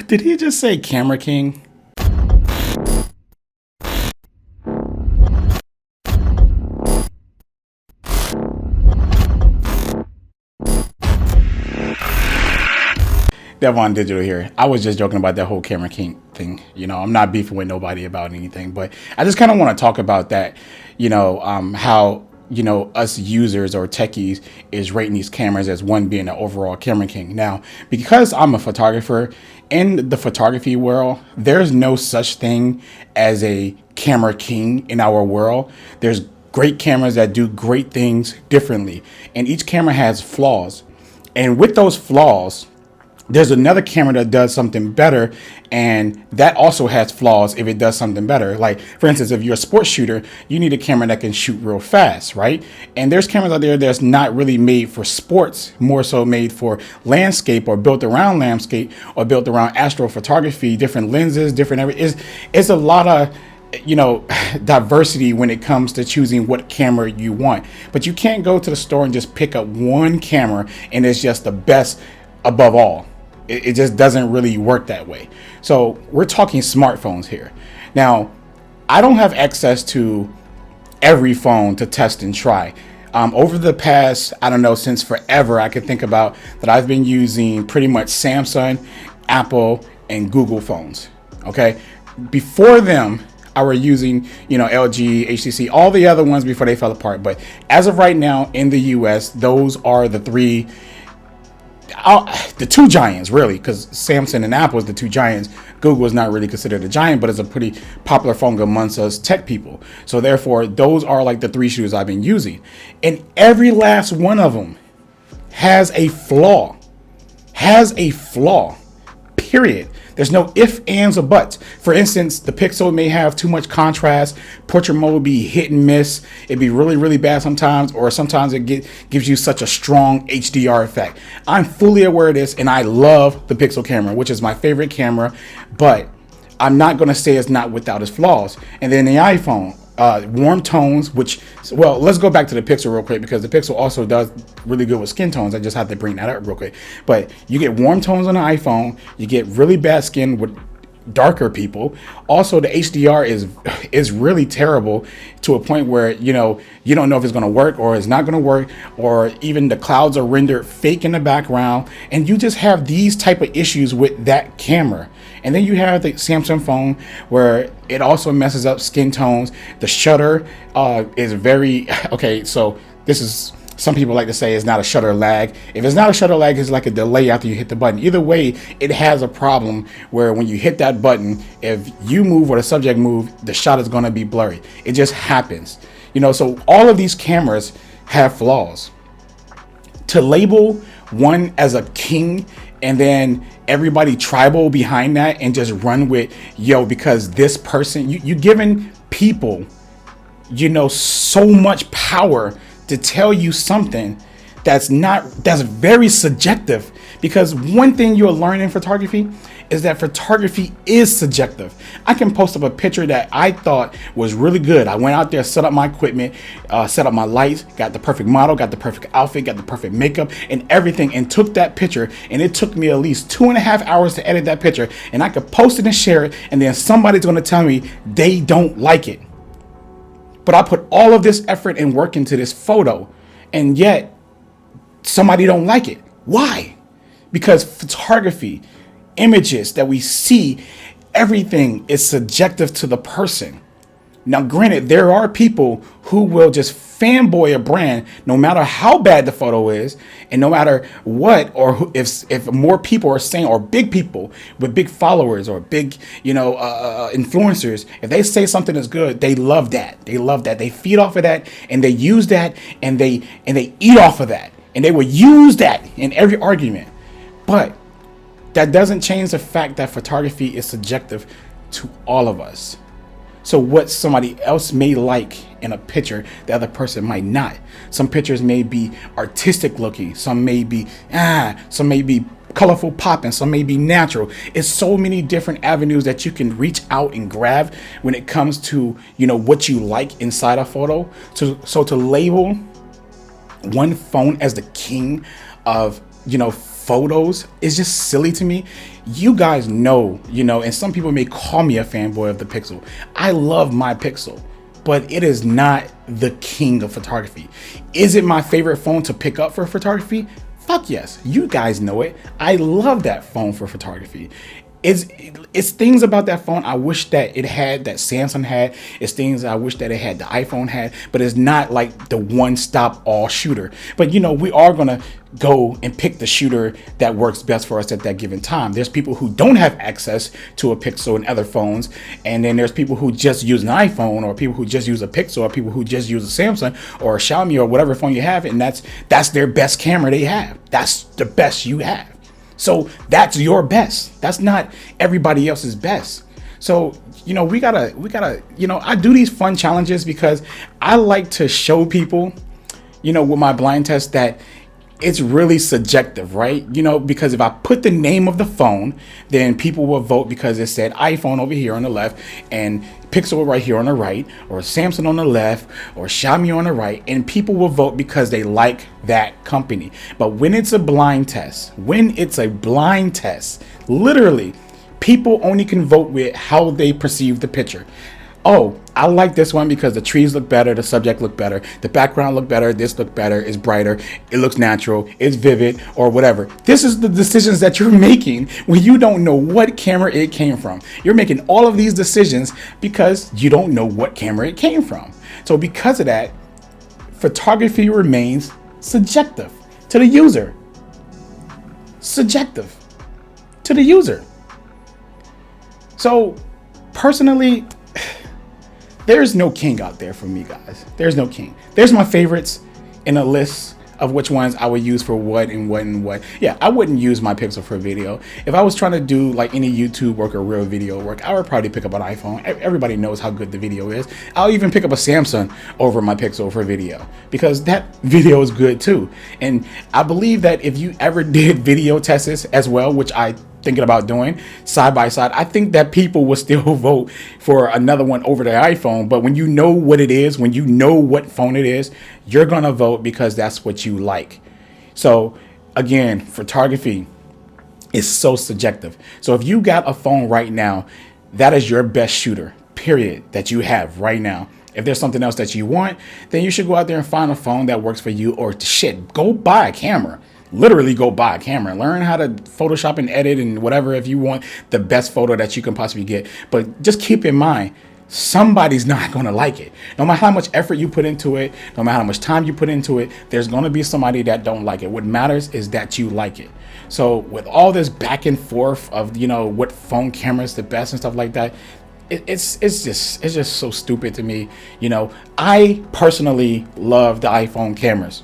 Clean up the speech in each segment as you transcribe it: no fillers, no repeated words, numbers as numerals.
Did he just say Camera King? Devon Digital here. I was just joking about that whole Camera King thing. You know, I'm not beefing with nobody about anything, but I just kind of want to talk about that. How us users or techies is rating these cameras as one being an overall Camera King. Now, because I'm a photographer in the photography world, there's no such thing as a Camera King in our world. There's great cameras that do great things differently, and each camera has flaws. And with those flaws, there's another camera that does something better, and that also has flaws if it does something better. Like, for instance, if you're a sports shooter, you need a camera that can shoot real fast, right? And there's cameras out there that's not really made for sports, more so made for landscape or built around landscape or built around astrophotography, different lenses, different everything. It's a lot of diversity when it comes to choosing what camera you want. But you can't go to the store and just pick up one camera and it's just the best above all. It just doesn't really work that way. So we're talking smartphones here. Now, I don't have access to every phone to test and try. Over the past, I don't know, since forever, I can think about that I've been using pretty much Samsung, Apple, and Google phones. Okay. Before them, I were using, LG, HTC, all the other ones before they fell apart. But as of right now in the US, those are the two giants, really, because Samsung and Apple is the two giants. Google is not really considered a giant, but it's a pretty popular phone amongst us tech people. So therefore, those are like the three shooters I've been using. And every last one of them has a flaw. Period. There's no ifs, ands, or buts. For instance, the Pixel may have too much contrast. Portrait mode would be hit and miss. It'd be really, really bad sometimes, or sometimes it gives you such a strong HDR effect. I'm fully aware of this, and I love the Pixel camera, which is my favorite camera, but I'm not going to say it's not without its flaws. And then the iPhone, warm tones, let's go back to the Pixel real quick, because the Pixel also does really good with skin tones. I just have to bring that up real quick. But you get warm tones on the iPhone, you get really bad skin with darker people. Also, the HDR is really terrible to a point where you don't know if it's going to work or it's not going to work, or even the clouds are rendered fake in the background, and you just have these type of issues with that camera. And then you have the Samsung phone, where it also messes up skin tones. The shutter is very okay. So this is, some people like to say it's not a shutter lag. If it's not a shutter lag, it's like a delay after you hit the button. Either way, it has a problem where when you hit that button, if you move or the subject move, the shot is going to be blurry. It just happens. So all of these cameras have flaws. To label one as a king and then everybody tribal behind that and just run with, because this person, you giving people, so much power to tell you something that's very subjective. Because one thing you'll learn in photography is that photography is subjective. I can post up a picture that I thought was really good. I went out there, set up my equipment, set up my lights, got the perfect model, got the perfect outfit, got the perfect makeup and everything, and took that picture. And it took me at least 2.5 hours to edit that picture. And I could post it and share it, and then somebody's going to tell me they don't like it. But I put all of this effort and work into this photo, and yet somebody don't like it. Why? Because photography, images that we see, everything is subjective to the person. Now, granted, there are people who will just fanboy a brand no matter how bad the photo is, and no matter what, or if more people are saying, or big people with big followers or big influencers, if they say something is good, they love that. They feed off of that, and they use that, and they eat off of that, and they will use that in every argument. But that doesn't change the fact that photography is subjective to all of us. So what somebody else may like in a picture, the other person might not. Some pictures may be artistic looking, some may be colorful popping, some may be natural. It's so many different avenues that you can reach out and grab when it comes to what you like inside a photo. So to label one phone as the king of photos is just silly to me. You guys know, and some people may call me a fanboy of the Pixel. I love my Pixel, but it is not the king of photography. Is it my favorite phone to pick up for photography? Fuck yes. You guys know it. I love that phone for photography. It's things about that phone I wish that it had, that Samsung had. It's things I wish that it had, the iPhone had, but it's not like the one-stop all shooter. But we are gonna go and pick the shooter that works best for us at that given time. There's people who don't have access to a Pixel and other phones, and then there's people who just use an iPhone, or people who just use a Pixel, or people who just use a Samsung or a Xiaomi or whatever phone you have, and that's their best camera they have. That's the best you have. So that's your best. That's not everybody else's best. So, we gotta, I do these fun challenges because I like to show people, with my blind test, that it's really subjective, right? Because if I put the name of the phone, then people will vote because it said iPhone over here on the left and Pixel right here on the right, or Samsung on the left, or Xiaomi on the right, and people will vote because they like that company. But when it's a blind test, literally, people only can vote with how they perceive the picture. Oh, I like this one because the trees look better, the subject look better, the background look better, this look better, it's brighter, it looks natural, it's vivid, or whatever. This is the decisions that you're making when you don't know what camera it came from. You're making all of these decisions because you don't know what camera it came from. So because of that, photography remains subjective to the user. Subjective to the user. So personally, there's no king out there for me, guys. There's no king. There's my favorites in a list of which ones I would use for what and what and what. Yeah, I wouldn't use my Pixel for video. If I was trying to do like any YouTube work or real video work, I would probably pick up an iPhone. Everybody knows how good the video is. I'll even pick up a Samsung over my Pixel for video because that video is good too. And I believe that if you ever did video tests as well, which I thinking about doing side by side, I think that people will still vote for another one over the iPhone. But when you know what it is, when you know what phone it is, you're gonna vote because that's what you like. So again, photography is so subjective. So if you got a phone right now, that is your best shooter, period, that you have right now. If there's something else that you want, then you should go out there and find a phone that works for you, or shit, go buy a camera. Literally go buy a camera, learn how to Photoshop and edit and whatever if you want the best photo that you can possibly get. But just keep in mind, somebody's not going to like it. No matter how much effort you put into it, no matter how much time you put into it, there's going to be somebody that don't like it. What matters is that you like it. So with all this back and forth of, what phone camera is the best and stuff like that, it's just so stupid to me. I personally love the iPhone cameras.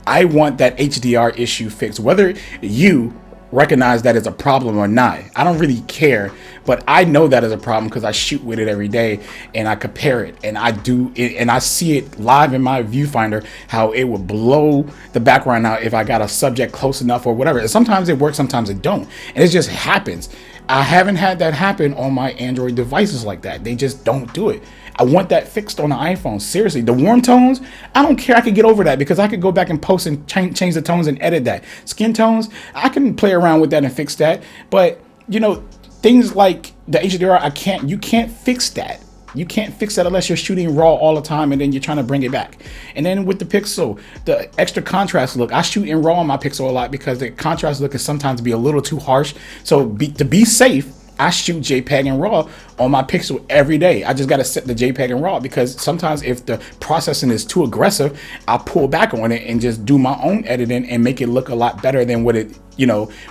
I want that HDR issue fixed, whether you recognize that as a problem or not. I don't really care, but I know that is a problem because I shoot with it every day and I compare it and I do it and I see it live in my viewfinder, how it would blow the background out if I got a subject close enough or whatever. And sometimes it works, sometimes it don't. And it just happens. I haven't had that happen on my Android devices like that. They just don't do it. I want that fixed on the iPhone. Seriously, the warm tones, I don't care. I could get over that because I could go back and post and change the tones and edit that. Skin tones, I can play around with that and fix that. But, things like the HDR, you can't fix that. You can't fix that unless you're shooting raw all the time and then you're trying to bring it back. And then with the Pixel, the extra contrast look, I shoot in raw on my Pixel a lot because the contrast look can sometimes be a little too harsh. So to be safe, I shoot JPEG and RAW on my Pixel every day. I just got to set the JPEG and RAW because sometimes if the processing is too aggressive, I'll pull back on it and just do my own editing and make it look a lot better than what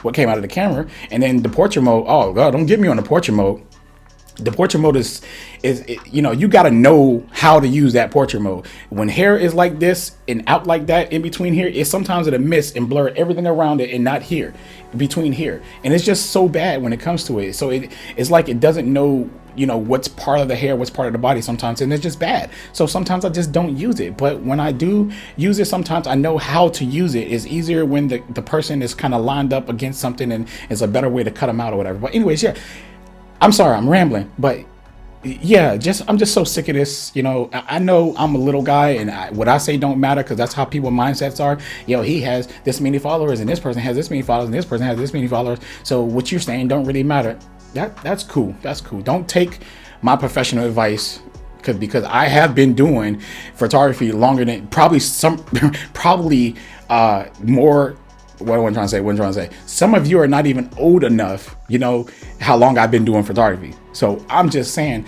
what came out of the camera. And then the portrait mode, oh God, don't get me on the portrait mode. The portrait mode is you got to know how to use that portrait mode. When hair is like this and out like that in between here, it's sometimes it'll miss and blur everything around it and not here, between here. And it's just so bad when it comes to it. So it's like it doesn't know, what's part of the hair, what's part of the body sometimes, and it's just bad. So sometimes I just don't use it. But when I do use it, sometimes I know how to use it. It's easier when the person is kind of lined up against something and it's a better way to cut them out or whatever. But anyways, yeah. I'm sorry, I'm rambling, but yeah, I'm just so sick of this. You know, I know I'm a little guy, and what I say don't matter because that's how people mindsets are. You know, he has this many followers, and this person has this many followers, and this person has this many followers. So what you're saying don't really matter. That's cool. That's cool. Don't take my professional advice because I have been doing photography longer than probably more. What am I trying to say? What am I trying to say? Some of you are not even old enough, you know, how long I've been doing photography. So I'm just saying,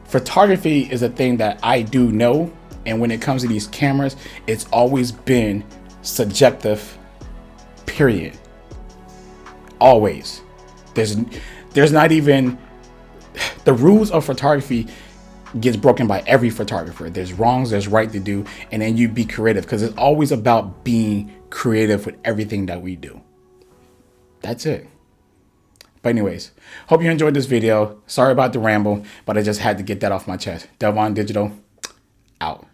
photography is a thing that I do know. And when it comes to these cameras, it's always been subjective, period. Always. There's not even, the rules of photography gets broken by every photographer. There's wrongs, there's right to do, and then you be creative because it's always about being creative with everything that we do. That's it. But anyways, hope you enjoyed this video. Sorry about the ramble, but I just had to get that off my chest. Delvon Digital, out.